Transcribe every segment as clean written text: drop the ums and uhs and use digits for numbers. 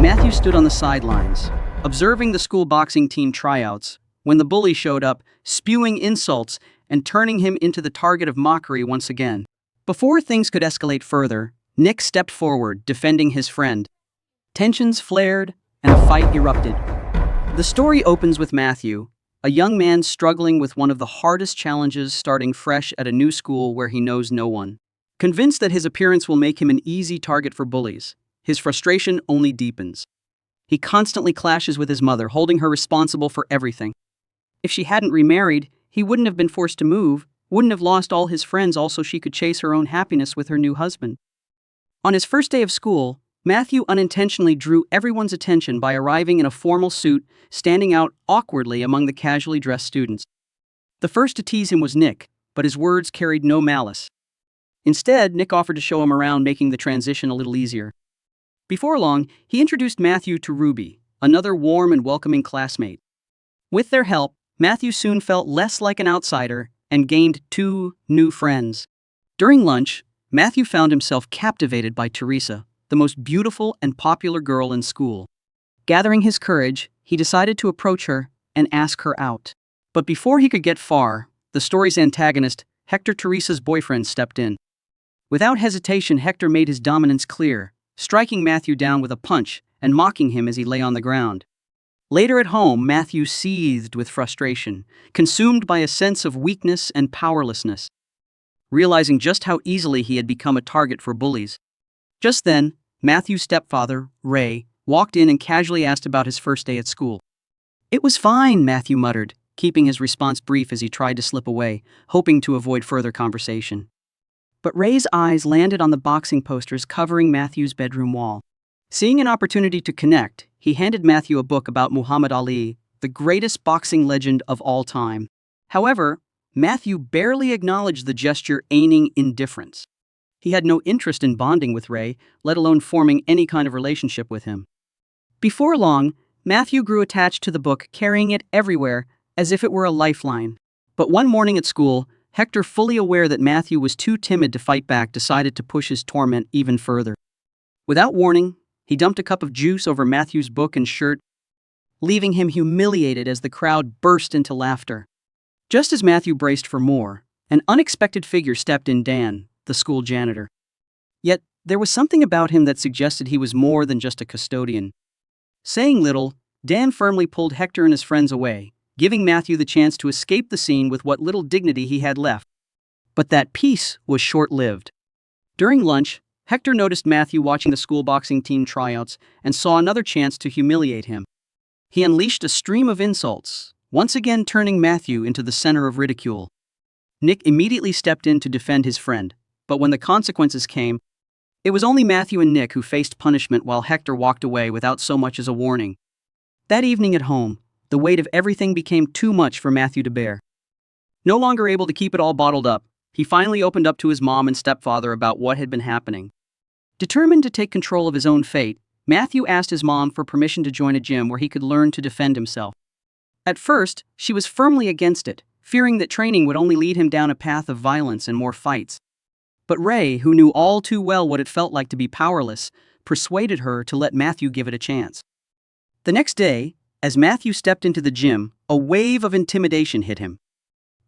Matthew stood on the sidelines, observing the school boxing team tryouts, when the bully showed up, spewing insults and turning him into the target of mockery once again. Before things could escalate further, Nick stepped forward, defending his friend. Tensions flared, and a fight erupted. The story opens with Matthew, a young man struggling with one of the hardest challenges, starting fresh at a new school where he knows no one. Convinced that his appearance will make him an easy target for bullies, his frustration only deepens. He constantly clashes with his mother, holding her responsible for everything. If she hadn't remarried, he wouldn't have been forced to move, wouldn't have lost all his friends, all so she could chase her own happiness with her new husband. On his first day of school, Matthew unintentionally drew everyone's attention by arriving in a formal suit, standing out awkwardly among the casually dressed students. The first to tease him was Nick, but his words carried no malice. Instead, Nick offered to show him around, making the transition a little easier. Before long, he introduced Matthew to Ruby, another warm and welcoming classmate. With their help, Matthew soon felt less like an outsider and gained 2 new friends. During lunch, Matthew found himself captivated by Teresa, the most beautiful and popular girl in school. Gathering his courage, he decided to approach her and ask her out. But before he could get far, the story's antagonist, Hector, Teresa's boyfriend, stepped in. Without hesitation, Hector made his dominance clear, striking Matthew down with a punch and mocking him as he lay on the ground. Later at home, Matthew seethed with frustration, consumed by a sense of weakness and powerlessness. Realizing just how easily he had become a target for bullies. Just then, Matthew's stepfather, Ray, walked in and casually asked about his first day at school. "It was fine," Matthew muttered, keeping his response brief as he tried to slip away, hoping to avoid further conversation. But Ray's eyes landed on the boxing posters covering Matthew's bedroom wall. Seeing an opportunity to connect, he handed Matthew a book about Muhammad Ali, the greatest boxing legend of all time. However, Matthew barely acknowledged the gesture, feigning indifference. He had no interest in bonding with Ray, let alone forming any kind of relationship with him. Before long, Matthew grew attached to the book, carrying it everywhere, as if it were a lifeline. But one morning at school, Hector, fully aware that Matthew was too timid to fight back, decided to push his torment even further. Without warning, he dumped a cup of juice over Matthew's book and shirt, leaving him humiliated as the crowd burst into laughter. Just as Matthew braced for more, an unexpected figure stepped in: Dan, the school janitor. Yet, there was something about him that suggested he was more than just a custodian. Saying little, Dan firmly pulled Hector and his friends away, giving Matthew the chance to escape the scene with what little dignity he had left. But that peace was short-lived. During lunch, Hector noticed Matthew watching the school boxing team tryouts and saw another chance to humiliate him. He unleashed a stream of insults, once again turning Matthew into the center of ridicule. Nick immediately stepped in to defend his friend, but when the consequences came, it was only Matthew and Nick who faced punishment while Hector walked away without so much as a warning. That evening at home, the weight of everything became too much for Matthew to bear. No longer able to keep it all bottled up, he finally opened up to his mom and stepfather about what had been happening. Determined to take control of his own fate, Matthew asked his mom for permission to join a gym where he could learn to defend himself. At first, she was firmly against it, fearing that training would only lead him down a path of violence and more fights. But Ray, who knew all too well what it felt like to be powerless, persuaded her to let Matthew give it a chance. The next day, as Matthew stepped into the gym, a wave of intimidation hit him.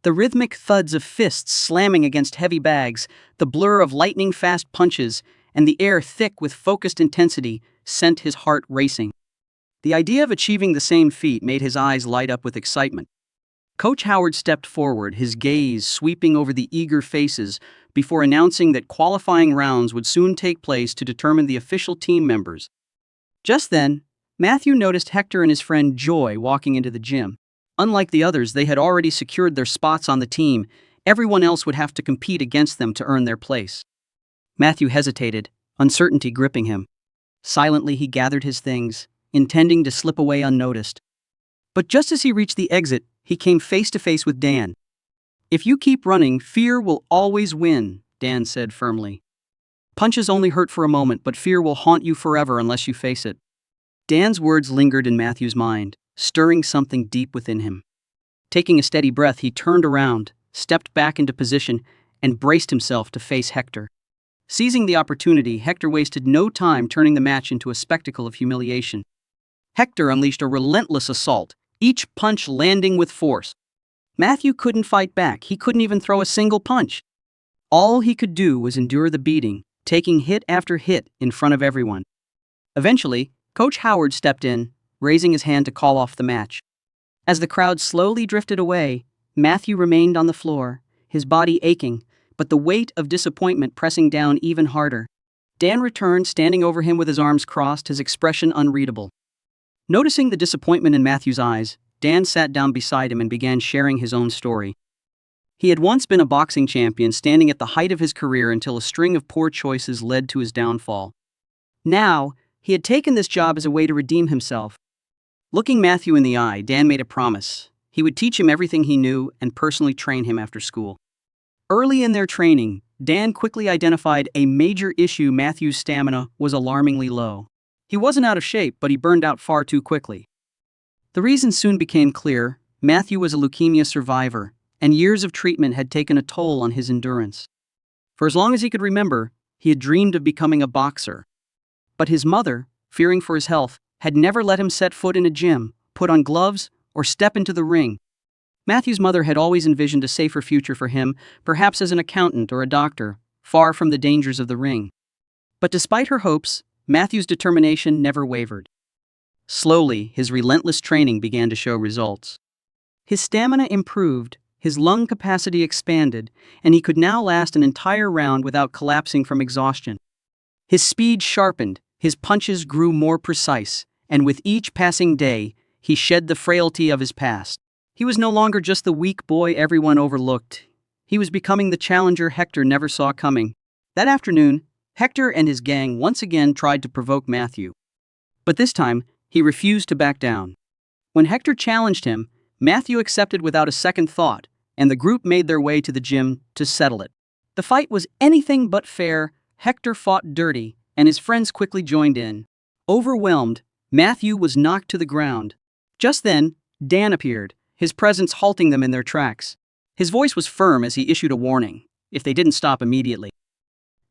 The rhythmic thuds of fists slamming against heavy bags, the blur of lightning-fast punches, and the air thick with focused intensity sent his heart racing. The idea of achieving the same feat made his eyes light up with excitement. Coach Howard stepped forward, his gaze sweeping over the eager faces before announcing that qualifying rounds would soon take place to determine the official team members. Just then, Matthew noticed Hector and his friend Joy walking into the gym. Unlike the others, they had already secured their spots on the team. Everyone else would have to compete against them to earn their place. Matthew hesitated, uncertainty gripping him. Silently, he gathered his things, intending to slip away unnoticed. But just as he reached the exit, he came face to face with Dan. "If you keep running, fear will always win," Dan said firmly. "Punches only hurt for a moment, but fear will haunt you forever unless you face it." Dan's words lingered in Matthew's mind, stirring something deep within him. Taking a steady breath, he turned around, stepped back into position, and braced himself to face Hector. Seizing the opportunity, Hector wasted no time turning the match into a spectacle of humiliation. Hector unleashed a relentless assault, each punch landing with force. Matthew couldn't fight back. He couldn't even throw a single punch. All he could do was endure the beating, taking hit after hit in front of everyone. Eventually, Coach Howard stepped in, raising his hand to call off the match. As the crowd slowly drifted away, Matthew remained on the floor, his body aching, but the weight of disappointment pressing down even harder. Dan returned, standing over him with his arms crossed, his expression unreadable. Noticing the disappointment in Matthew's eyes, Dan sat down beside him and began sharing his own story. He had once been a boxing champion, standing at the height of his career until a string of poor choices led to his downfall. Now, he had taken this job as a way to redeem himself. Looking Matthew in the eye, Dan made a promise. He would teach him everything he knew and personally train him after school. Early in their training, Dan quickly identified a major issue: Matthew's stamina was alarmingly low. He wasn't out of shape, but he burned out far too quickly. The reason soon became clear: Matthew was a leukemia survivor, and years of treatment had taken a toll on his endurance. For as long as he could remember, he had dreamed of becoming a boxer. But his mother, fearing for his health, had never let him set foot in a gym, put on gloves, or step into the ring. Matthew's mother had always envisioned a safer future for him, perhaps as an accountant or a doctor, far from the dangers of the ring. But despite her hopes, Matthew's determination never wavered. Slowly, his relentless training began to show results. His stamina improved, his lung capacity expanded, and he could now last an entire round without collapsing from exhaustion. His speed sharpened, his punches grew more precise, and with each passing day, he shed the frailty of his past. He was no longer just the weak boy everyone overlooked. He was becoming the challenger Hector never saw coming. That afternoon, Hector and his gang once again tried to provoke Matthew. But this time, he refused to back down. When Hector challenged him, Matthew accepted without a second thought, and the group made their way to the gym to settle it. The fight was anything but fair. Hector fought dirty, and his friends quickly joined in. Overwhelmed, Matthew was knocked to the ground. Just then, Dan appeared, his presence halting them in their tracks. His voice was firm as he issued a warning: if they didn't stop immediately,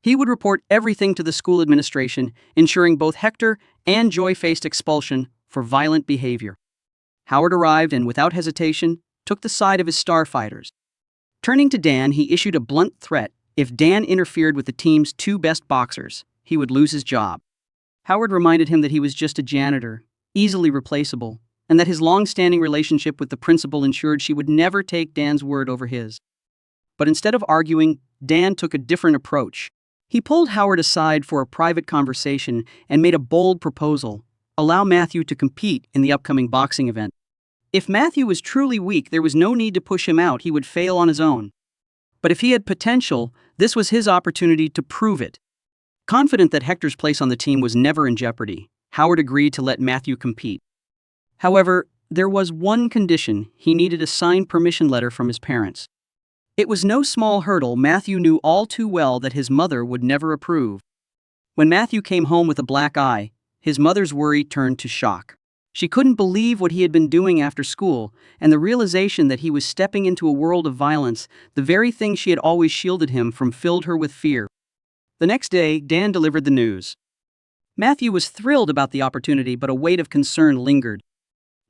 he would report everything to the school administration, ensuring both Hector and Joy faced expulsion for violent behavior. Howard arrived and, without hesitation, took the side of his star fighters. Turning to Dan, he issued a blunt threat: if Dan interfered with the team's two best boxers, he would lose his job. Howard reminded him that he was just a janitor, easily replaceable, and that his long-standing relationship with the principal ensured she would never take Dan's word over his. But instead of arguing, Dan took a different approach. He pulled Howard aside for a private conversation and made a bold proposal: allow Matthew to compete in the upcoming boxing event. If Matthew was truly weak, there was no need to push him out. He would fail on his own. But if he had potential, this was his opportunity to prove it. Confident that Hector's place on the team was never in jeopardy, Howard agreed to let Matthew compete. However, there was one condition: he needed a signed permission letter from his parents. It was no small hurdle. Matthew knew all too well that his mother would never approve. When Matthew came home with a black eye, his mother's worry turned to shock. She couldn't believe what he had been doing after school, and the realization that he was stepping into a world of violence, the very thing she had always shielded him from, filled her with fear. The next day, Dan delivered the news. Matthew was thrilled about the opportunity, but a weight of concern lingered.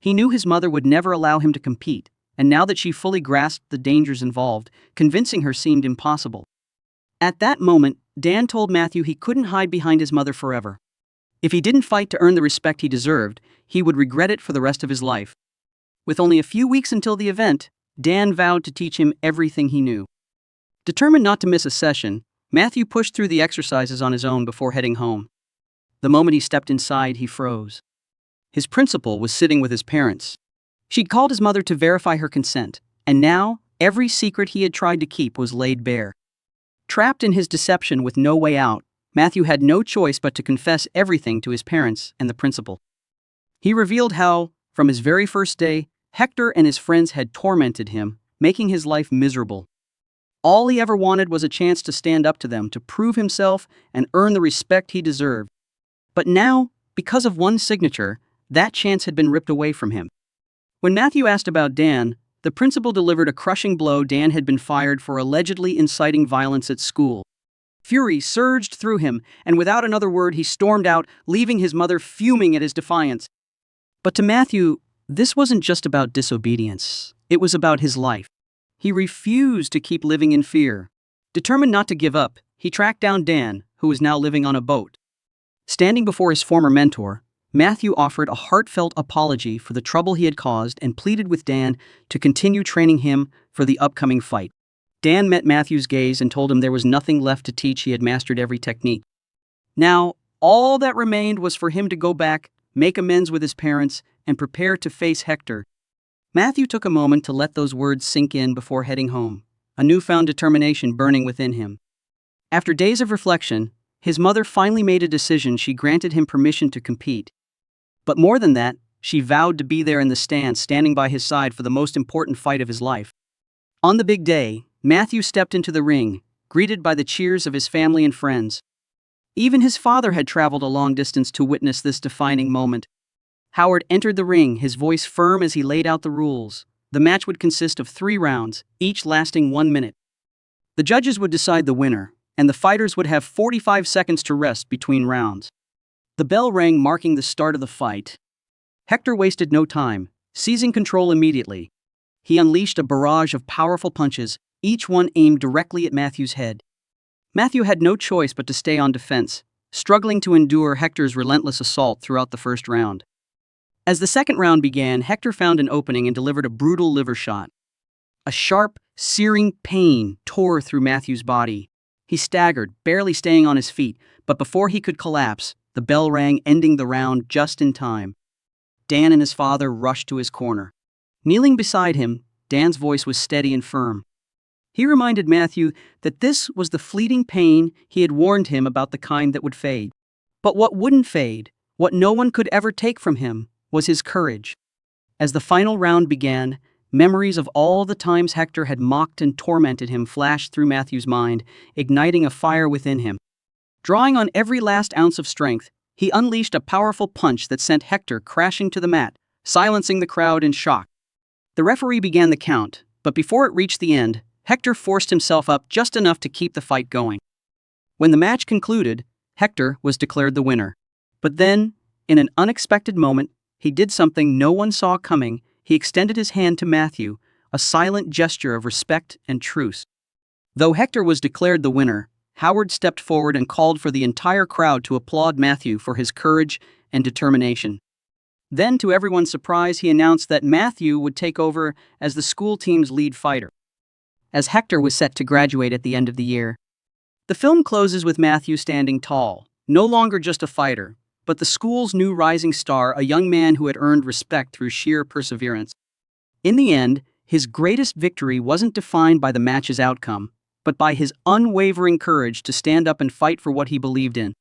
He knew his mother would never allow him to compete, and now that she fully grasped the dangers involved, convincing her seemed impossible. At that moment, Dan told Matthew he couldn't hide behind his mother forever. If he didn't fight to earn the respect he deserved, he would regret it for the rest of his life. With only a few weeks until the event, Dan vowed to teach him everything he knew. Determined not to miss a session, Matthew pushed through the exercises on his own before heading home. The moment he stepped inside, he froze. His principal was sitting with his parents. She'd called his mother to verify her consent, and now, every secret he had tried to keep was laid bare. Trapped in his deception with no way out, Matthew had no choice but to confess everything to his parents and the principal. He revealed how, from his very first day, Hector and his friends had tormented him, making his life miserable. All he ever wanted was a chance to stand up to them, to prove himself and earn the respect he deserved. But now, because of one signature, that chance had been ripped away from him. When Matthew asked about Dan, the principal delivered a crushing blow: Dan had been fired for allegedly inciting violence at school. Fury surged through him, and without another word he stormed out, leaving his mother fuming at his defiance. But to Matthew, this wasn't just about disobedience. It was about his life. He refused to keep living in fear. Determined not to give up, he tracked down Dan, who was now living on a boat. Standing before his former mentor, Matthew offered a heartfelt apology for the trouble he had caused and pleaded with Dan to continue training him for the upcoming fight. Dan met Matthew's gaze and told him there was nothing left to teach. He had mastered every technique. Now, all that remained was for him to go back, make amends with his parents, and prepare to face Hector. Matthew took a moment to let those words sink in before heading home, a newfound determination burning within him. After days of reflection, his mother finally made a decision. She granted him permission to compete. But more than that, she vowed to be there in the stands, standing by his side for the most important fight of his life. On the big day, Matthew stepped into the ring, greeted by the cheers of his family and friends. Even his father had traveled a long distance to witness this defining moment. Howard entered the ring, his voice firm as he laid out the rules. The match would consist of 3 rounds, each lasting 1 minute. The judges would decide the winner, and the fighters would have 45 seconds to rest between rounds. The bell rang, marking the start of the fight. Hector wasted no time, seizing control immediately. He unleashed a barrage of powerful punches, each one aimed directly at Matthew's head. Matthew had no choice but to stay on defense, struggling to endure Hector's relentless assault throughout the first round. As the second round began, Hector found an opening and delivered a brutal liver shot. A sharp, searing pain tore through Matthew's body. He staggered, barely staying on his feet, but before he could collapse, the bell rang, ending the round just in time. Dan and his father rushed to his corner. Kneeling beside him, Dan's voice was steady and firm. He reminded Matthew that this was the fleeting pain he had warned him about, the kind that would fade. But what wouldn't fade, what no one could ever take from him, was his courage. As the final round began, memories of all the times Hector had mocked and tormented him flashed through Matthew's mind, igniting a fire within him. Drawing on every last ounce of strength, he unleashed a powerful punch that sent Hector crashing to the mat, silencing the crowd in shock. The referee began the count, but before it reached the end, Hector forced himself up just enough to keep the fight going. When the match concluded, Hector was declared the winner. But then, in an unexpected moment, he did something no one saw coming. He extended his hand to Matthew, a silent gesture of respect and truce. Though Hector was declared the winner, Howard stepped forward and called for the entire crowd to applaud Matthew for his courage and determination. Then, to everyone's surprise, he announced that Matthew would take over as the school team's lead fighter, as Hector was set to graduate at the end of the year. The film closes with Matthew standing tall, no longer just a fighter, but the school's new rising star, a young man who had earned respect through sheer perseverance. In the end, his greatest victory wasn't defined by the match's outcome, but by his unwavering courage to stand up and fight for what he believed in.